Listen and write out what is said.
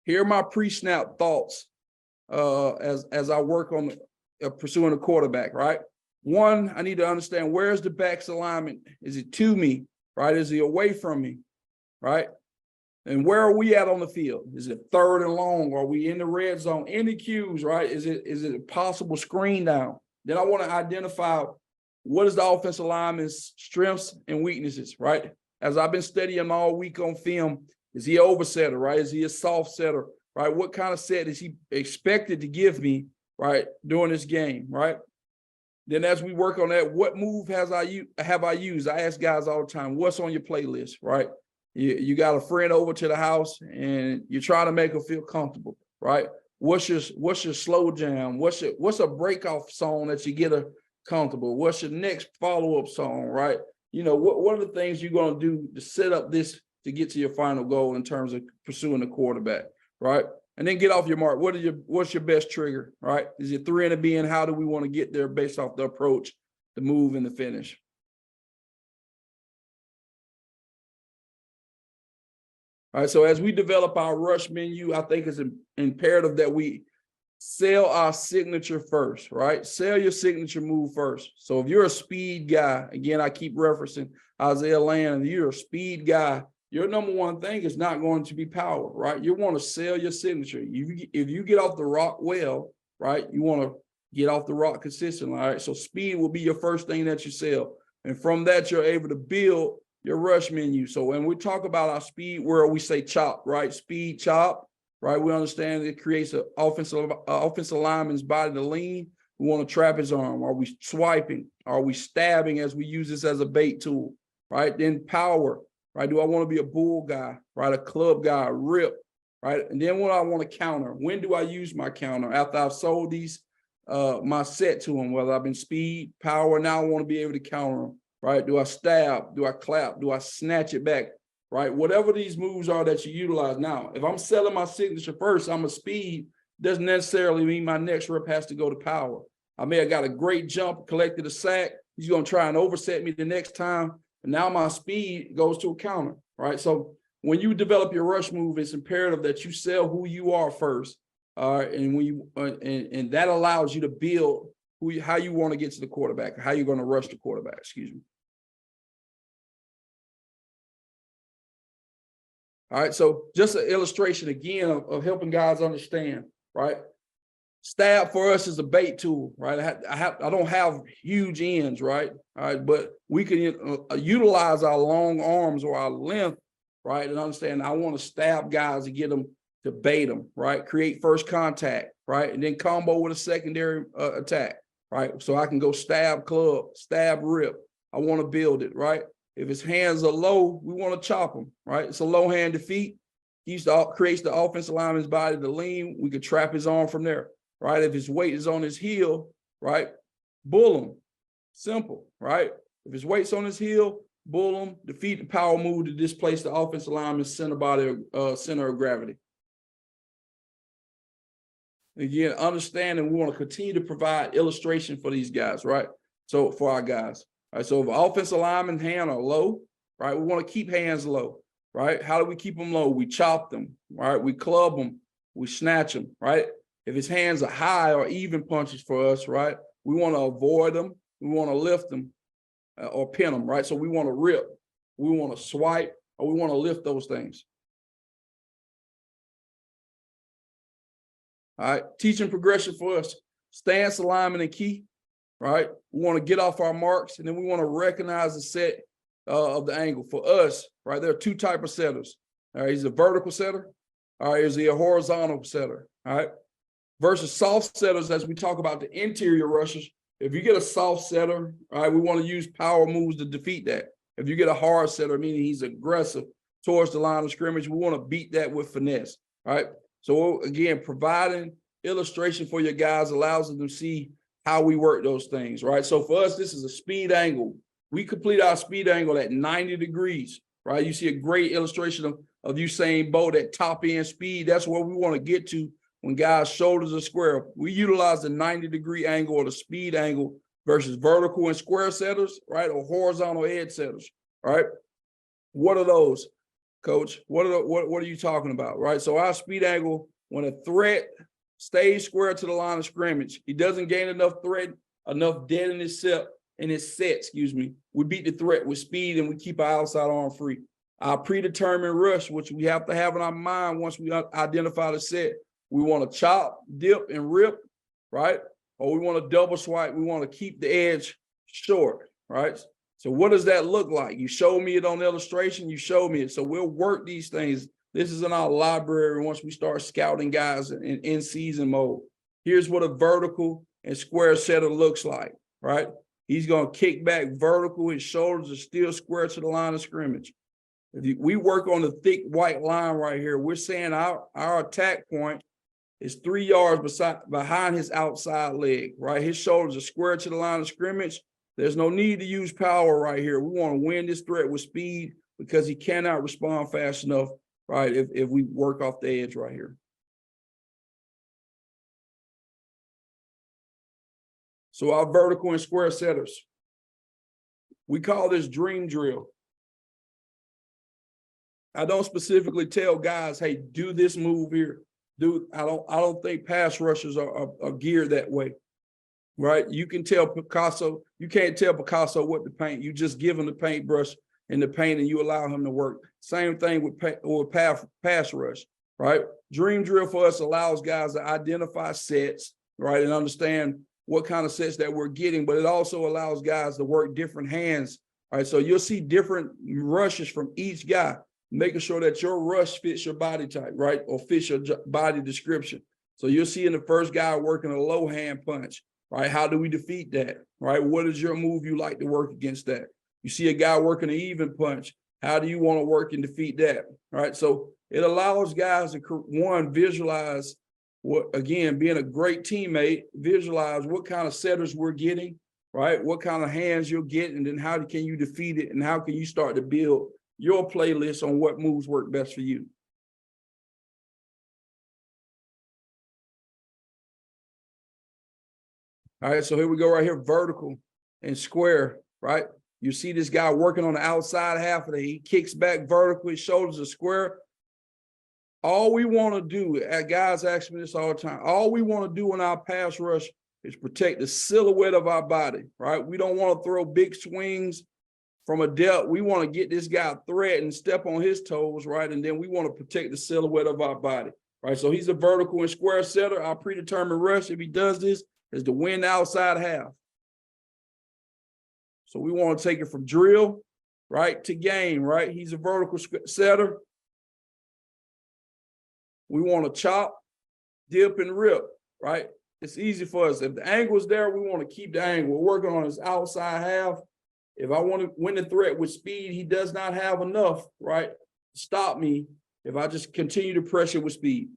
Here are my pre-snap thoughts as I work on pursuing a quarterback, right? One, I need to understand, where's the back's alignment? Is it to me, right? Is he away from me, right? And where are we at on the field? Is it third and long? Are we in the red zone? Any cues, right? Is it a possible screen down? Then I want to identify what is the offensive lineman's strengths and weaknesses, right? As I've been studying all week on film, is he an oversetter, right? Is he a soft setter, right? What kind of set is he expected to give me, right, during this game, right? Then as we work on that, what move have I used? I ask guys all the time, what's on your playlist, right? You got a friend over to the house and you're trying to make her feel comfortable, right? What's your slow jam? What's a break-off song that you get her comfortable? What's your next follow-up song, right? You know, what are the things you're going to do to set up this to get to your final goal in terms of pursuing the quarterback, right? And then get off your mark. What's your best trigger, right? Is it 3 and a B, and how do we want to get there based off the approach, the move, and the finish? All right, so as we develop our rush menu, I think it's imperative that we sell our signature first, right? Sell your signature move first. So if you're a speed guy, again, I keep referencing Isaiah Land, and you're a speed guy, your number one thing is not going to be power, right? You want to sell your signature. If you get off the rock well, right, you want to get off the rock consistently, all right? So speed will be your first thing that you sell. And from that, you're able to build your rush menu. So when we talk about our speed, where we say chop, right? Speed, chop, right? We understand it creates an offensive lineman's body to lean. We want to trap his arm. Are we swiping? Are we stabbing as we use this as a bait tool, right? Then power, right? Do I want to be a bull guy, right? A club guy, a rip, right? And then what I want to counter. When do I use my counter? After I've sold these, my set to them, whether I've been speed, power, now I want to be able to counter them, right? Do I stab? Do I clap? Do I snatch it back? Right? Whatever these moves are that you utilize. Now, if I'm selling my signature first, I'm a speed, doesn't necessarily mean my next rep has to go to power. I may have got a great jump, collected a sack. He's going to try and overset me the next time. And now my speed goes to a counter, right? So when you develop your rush move, it's imperative that you sell who you are first. And when you and that allows you to build how you want to get to the quarterback, how you're going to rush the quarterback, excuse me. All right, so just an illustration again of helping guys understand, right? Stab for us is a bait tool, right? I don't have huge ends, right? All right, but we can utilize our long arms or our length, right? And understand I want to stab guys to get them to bait them, right? Create first contact, right? And then combo with a secondary attack, right? So I can go stab club, stab rip. I want to build it, right? If his hands are low, we want to chop him, right? It's a low hand defeat. Creates the offensive lineman's body to lean. We could trap his arm from there, right? If his weight is on his heel, right? Bull him. Simple, right? If his weight's on his heel, bull him, defeat the power move to displace the offensive lineman's center of gravity. Again, understanding we want to continue to provide illustration for these guys, right? So for our guys. All right, so if offensive lineman hand are low, right, we want to keep hands low, right? How do we keep them low? We chop them, right? We club them, we snatch them, right? If his hands are high or even punches for us, right, we want to avoid them. We want to lift them or pin them, right? So we want to rip, we want to swipe, or we want to lift those things. All right, teaching progression for us, stance, alignment, and key. Right, we want to get off our marks, and then we want to recognize the set of the angle. For us, right, there are two types of setters. All right, he's a vertical setter. All right, is he a horizontal setter? All right, versus soft setters, as we talk about the interior rushers. If you get a soft setter, all right, we want to use power moves to defeat that. If you get a hard setter, meaning he's aggressive towards the line of scrimmage, we want to beat that with finesse. All right, so again, providing illustration for your guys allows them to see how we work those things, right? So for us, this is a speed angle. We complete our speed angle at 90 degrees, right? You see a great illustration of Usain Bolt at top end speed. That's where we want to get to when guys' shoulders are square. We utilize the 90-degree angle or the speed angle versus vertical and square setters, right? Or horizontal edge setters, right? What are those? Coach, what are you talking about, right? So our speed angle, when a threat stays square to the line of scrimmage, he doesn't gain enough dead in his set, excuse me, we beat the threat with speed and we keep our outside arm free. Our predetermined rush, which we have to have in our mind once we identify the set, we want to chop, dip, and rip, right? Or we want to double swipe. We want to keep the edge short, right? So what does that look like? You showed me it on the illustration. You showed me it. So we'll work these things. This is in our library once we start scouting guys in season mode. Here's what a vertical and square setter looks like, right? He's going to kick back vertical. His shoulders are still square to the line of scrimmage. If we work on the thick white line right here, we're saying our attack point is 3 yards behind his outside leg, right? His shoulders are square to the line of scrimmage. There's no need to use power right here. We want to win this threat with speed because he cannot respond fast enough, right, if we work off the edge right here. So our vertical and square setters, we call this dream drill. I don't specifically tell guys, hey, do this move here. I don't think pass rushers are geared that way. Right? You can tell Picasso, you can't tell Picasso what to paint. You just give him the paintbrush and the paint and you allow him to work. Same thing with pass rush, right? Dream drill for us allows guys to identify sets, right? And understand what kind of sets that we're getting, but it also allows guys to work different hands, right? So you'll see different rushes from each guy, making sure that your rush fits your body type, right? Or fits your body description. So you'll see in the first guy working a low hand punch, right? How do we defeat that, right? What is your move you like to work against that? You see a guy working an even punch. How do you want to work and defeat that, right? So it allows guys to, one, visualize what, again, being a great teammate, visualize what kind of setters we're getting, right? What kind of hands you'll get, and then how can you defeat it, and how can you start to build your playlist on what moves work best for you. All right, so here we go right here, vertical and square, right? You see this guy working on the outside half of it. He kicks back vertical, his shoulders are square. All we want to do, guys ask me this all the time, all we want to do in our pass rush is protect the silhouette of our body, right? We don't want to throw big swings from a depth. We want to get this guy threatened, step on his toes, right? And then we want to protect the silhouette of our body, right? So he's a vertical and square setter. Our predetermined rush, if he does this, is to win the outside half. So we want to take it from drill, right, to game, right? He's a vertical setter. We want to chop, dip, and rip, right? It's easy for us. If the angle is there, we want to keep the angle. We're working on his outside half. If I want to win the threat with speed, he does not have enough, right, to stop me if I just continue to pressure with speed.